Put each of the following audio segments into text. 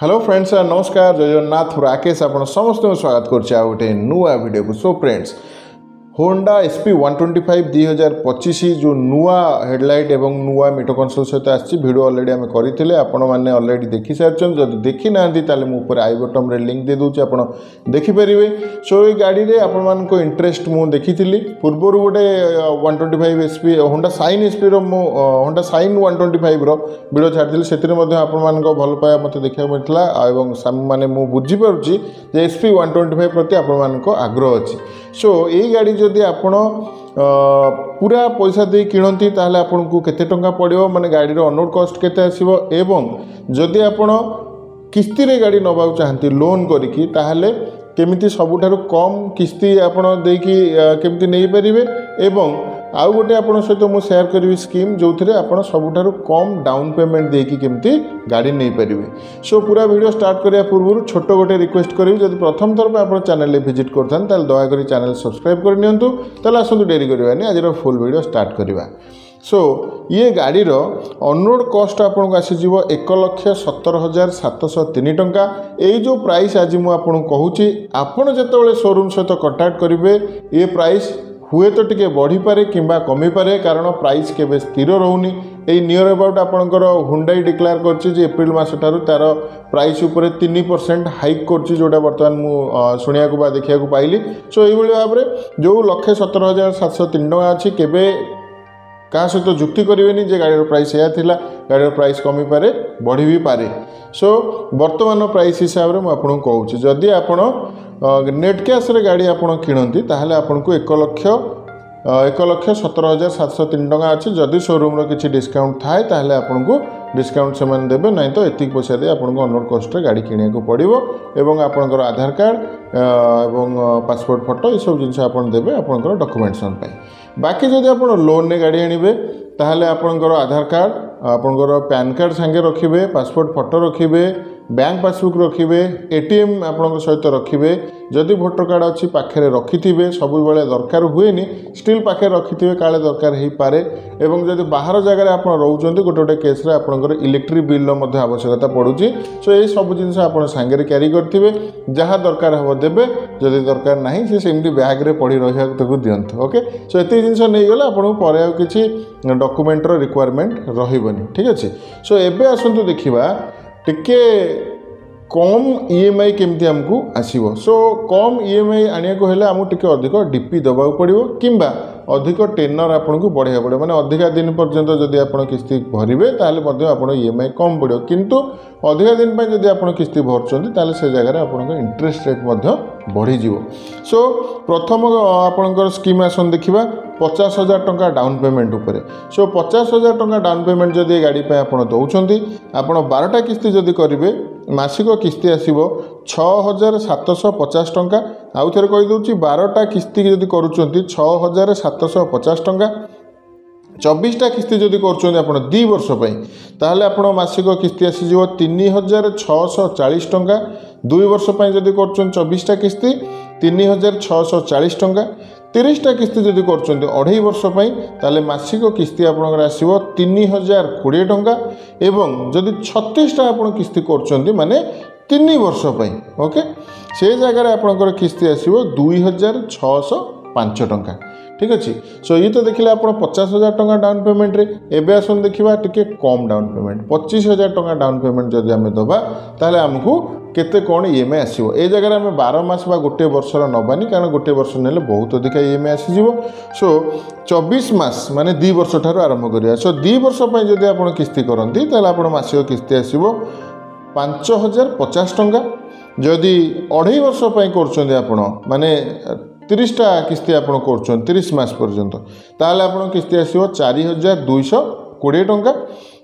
Hello friends नमस्कार जय जगन्नाथ राकेश आप समस्त स्वागत करछे आ गोटे नुआ वीडियो को। सो फ्रेंड्स होंडा SP 125 2025 जो नुआ हेडलाइट एवं नुआ मीटर कंसोल सहित आसी वीडियो ऑलरेडी आम करते आपण मैंने ऑलरेडी देखि सारी जब देखी ना मुझे आई बटन रे लिंक दे दूँ आप देखिपारे। सो ये गाड़ी में आपण इंटरेस्ट मुझे देखी पूर्वर गोटे 125 SP Honda shine SP Honda shine 125 video छाड़ी से भल पाया मत देखा मिलता माने मुझे बुझीपारुची SP 125 प्रति आपण आग्रह अच्छी। सो ये गाड़ी जदि आपण पूरा पैसा दे किणती ताहले आपन को केते टंका पड़िबो माने गाड़ी रो अनलोड कॉस्ट केते आसीबो एवं जदि आपण किस्ती रे गाड़ी नबा चाहती लोन करिकी ताहले केमिति सबुठारु कम किस्ती आपण देकी केमिति नै परिबे एवं आउ गोटे आपण सहित मु शेयर करी स्कीम जो थे आप सबुठारु कम डाउन पेमेंट देकी केमिति गाड़ी नहीं पारिबे। सो पूरा वीडियो स्टार्ट करिया पूर्व छोट गोटे रिक्वेस्ट करी जब प्रथम थर आप चैनल विजिट करथान ताल दयाकरी चैनल सब्सक्राइब कर नियंतु ताल आसंतु डेरी करबानी आज फुल वीडियो स्टार्ट करवा। सो ये गाड़ी रो ऑनरोड कॉस्ट आपन को आसी जीवो 1,17,703 टंका। ये जो प्राइस आज मु आपन कहूची आपन जेतेबेले शोरूम सहित कांटेक्ट करिवे ये प्राइस हुए तो टिके बढ़ी पारे किंबा कमी पारे कारण प्राइस केबे स्थिर रहउनी। ए नियर अबाउट आपनकर हुंडई डिक्लेयर करछि जे एप्रिल मास ठारू तार प्राइस ऊपर 3% हाइक करछि जोटा वर्तमान मु सुनिया को बा देखिया को पाइली। सो एई भली भाबरे जो 1,17,703 टंका अछि केबे क्या सहित जुक्ति करेनि जे गाड़ी प्राइस या थिला गाड़ी प्राइस कमी पारे बढ़ी भी पारे। सो वर्तमान प्राइस हिसाब से मुझे कहूँ जदि आपण नेट कैश रे गाड़ी आपण किणती ताहले आपण को 1,17,703 टंका अच्छी। जदि शोरूम रो किछि डिस्काउंट थाए ताहले आपण को डिस्काउंट से देवे ना तो एतिक पैसा दे आपन को अनलोड कॉस्ट रे गाड़ी किनिया को पड़िबो एवं आपनकर आधार कार्ड एवं पासपोर्ट फोटो ये सब जिनस आपन देबे आपनकर डॉक्यूमेंटेशन पाई। बाकी जदि आपन लोन ने गाड़ी आनिबे ताहले आपनकर आधार कार्ड आपनकर पैन कार्ड संगे रखिबे पासपोर्ट फोटो रखिबे बैंक पासबुक रखिबे ATM आपन सहित रखिबे जदि वोटर कार्ड अच्छी पाखे रखिथिबे सब बेले दरकार हुएनी स्टिल पाखे रखिथिबे काले दरकार हो पारे एवं जदि बाहर जगह आप रोचंती गोटे गोटे केस रे आपनकर इलेक्ट्रिक बिल मध्ये आवश्यकता पड़ुची। सो ये सब जिनस आपन सांगे कैरी करथिबे जहाँ दरकार हो देबे जदि दरकार नाही से सेमती बैग रे पड़ी रहिया तको दियंतु। ओके सो एते जिनस नै गले आपन परे किछि डॉक्यूमेंट रो रिक्वायरमेंट रहिबनी। ठीक अछि। सो एबे आसंतु देखिबा टिके कम EMI केमती आमको आसीबो। सो कम EMI आनिया को हेले आमको टिके अधिक DP दबा पड़िबो किंबा अधिक टेनर आपन को बढ़िया पड़े माने अधिका दिन पर्यंत जदि आपन किस्ती भरिबे ताले मध्ये आपन EMI कम पड़ियो किंतु अधिका दिन पे जदि आपन किस्ती भरचंती ताले से जगह आपन को इंटरेस्ट रेट मध्ये बढ़ी जीवो। सो प्रथम आपनकर स्कीम आसन देखिबा 50,000 टंका डाउन पेमेंट उपरे। सो 50,000 टंका डाउन पेमेंट जदि गाड़ी पे आपन दउछंती आपन 12टा किस्ती जदि करिवे मासिक किस्ती आसीबो 6,750 टंका। आउ थरे कहि दउची 12टा किस्ती जदि करूछंती 6,750 टंका। 24टा किस्ती जदि करूछंती आपन 2 वर्ष पई ताहले आपन मासिक किस्ती आसी जीवो 3,640 टंका। 2 वर्ष पई जदि करूछंती 24टा किस्ती 3,640 टंका। 30टा किस्ती जदि करूछंती 2.5 वर्ष पई ताहले मासिक किस्ती आपनकर आसीबो 3,020 टंका एवं जदि 36टा आपन किस्ती करूछंती माने 3 वर्ष पई ओके से जगह आपनकर किस्ती आसीबो 2,605 टंका। ठीक अच्छे। सो ये तो देखिले आप 50,000 टंका डाउन पेमेंट रे एबे आसन देखिबा टिके कम डाउन पेमेंट 25,000 टंका डाउन पेमेंट जदि आमे दबा ताले हमकु केते कोन EMI आसीबो। ए जगह आमे 12 मास बा गोटे वर्षर नबानी कारण गोटे वर्ष नेले बहुत अधिक EMI आसी जीवो। सो 24 मास माने 2 वर्ष ठारो आरंभ करिया। सो 2 वर्ष पय जदि आपण किस्ती करंती ताले आपण मासिक किस्ती आसीबो 5,050 टंका। जदि 2.5 वर्ष पय करछंदी आपण माने 30टा किस्ती आपन कर 30 मास पर्यंत ताहले आपन किस्ती आसीबो 4,220 टंका।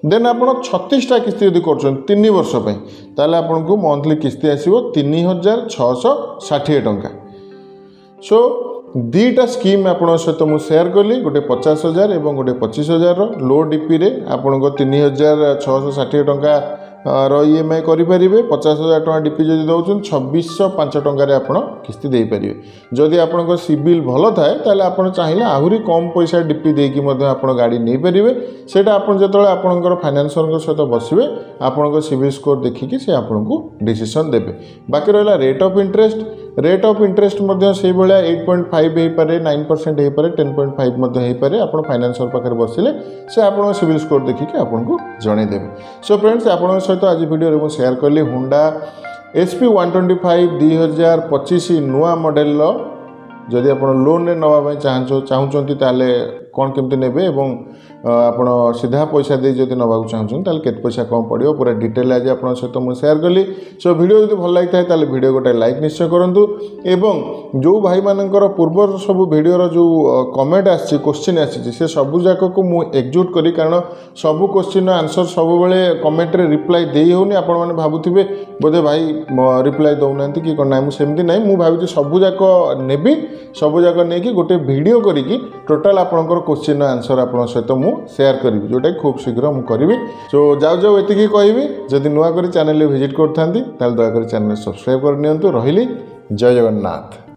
देन आपन 36टा किस्ती यदि कर 3 वर्ष पई ताहले आपन को मंथली किस्ती आसीबो 3,660 टंका। सो दीटा स्कीम आपन सहित मु शेयर कली गोटे 50,000 एवं गोटे 25,000 लो DP रे आपन को 3,660 टंका EMI करेंगे 50,000 टଙ୍କା डीपी जदि दौरान 2605 टकर आप किस्ती दे पारे जदि आप सिविल भल थाए ताले आप चाहिए आहरी कम पैसा डीपी देकी आप गाड़ी नहीं पारे से जो आपंकर फाइनान्सर सहित बसवे आपण सिविल स्कोर देखिकी से आपको डिसीजन देवे बाकी रहा रेट ऑफ इंटरेस्ट से भाया 8.5 हो पारे 9% हो पारे 10.5 हो पारे आप फाइनान्सर पाखे बसिले से आप सिविल स्कोर देखिकी आपको जनईदेवे सो फ्रेंड्स आप सहित आज वीडियो मुझे शेयर कली होंडा SP 125 2025 नुआ मॉडल जदि आप लोन नवा चाहूँगी ताले कौन केमती नेबे एवं आपण सीधा पैसा दे जदि नवा चाहूँ ताले केते पैसा कम पड़ो पूरा डिटेल आज आप सहित मुझे शेयर कली सो वीडियो जब भल लगी था वीडियो गोटे लाइक निश्चय करूँ एवं जो भाई मानकर पूर्व सब वीडियोर जो कमेंट आसी क्वेश्चन आसी से सबू जाक को मुझे एकजुट करी कारण सबू क्वेश्चन आंसर सब बेले कमेंट रे रिप्लाई दे होनी आपण मैंने भावुवे बोधे भाई रिप्लाई दौना कि कौन ना मुझे ना मुझे भावी सबू जाक नेबी सबू जाक नहीं गोटे वीडियो करी टोटाल आपंकर क्वेश्चन आंसर आप सहित मुझे शेयर करी जोटा खूब शीघ्र मुझे करी सो जाऊ एति कहबी जदि नुआ कर चैनल विजिट करता दयाकोरी चैनल सब्सक्राइब करनी रही जय जगन्नाथ।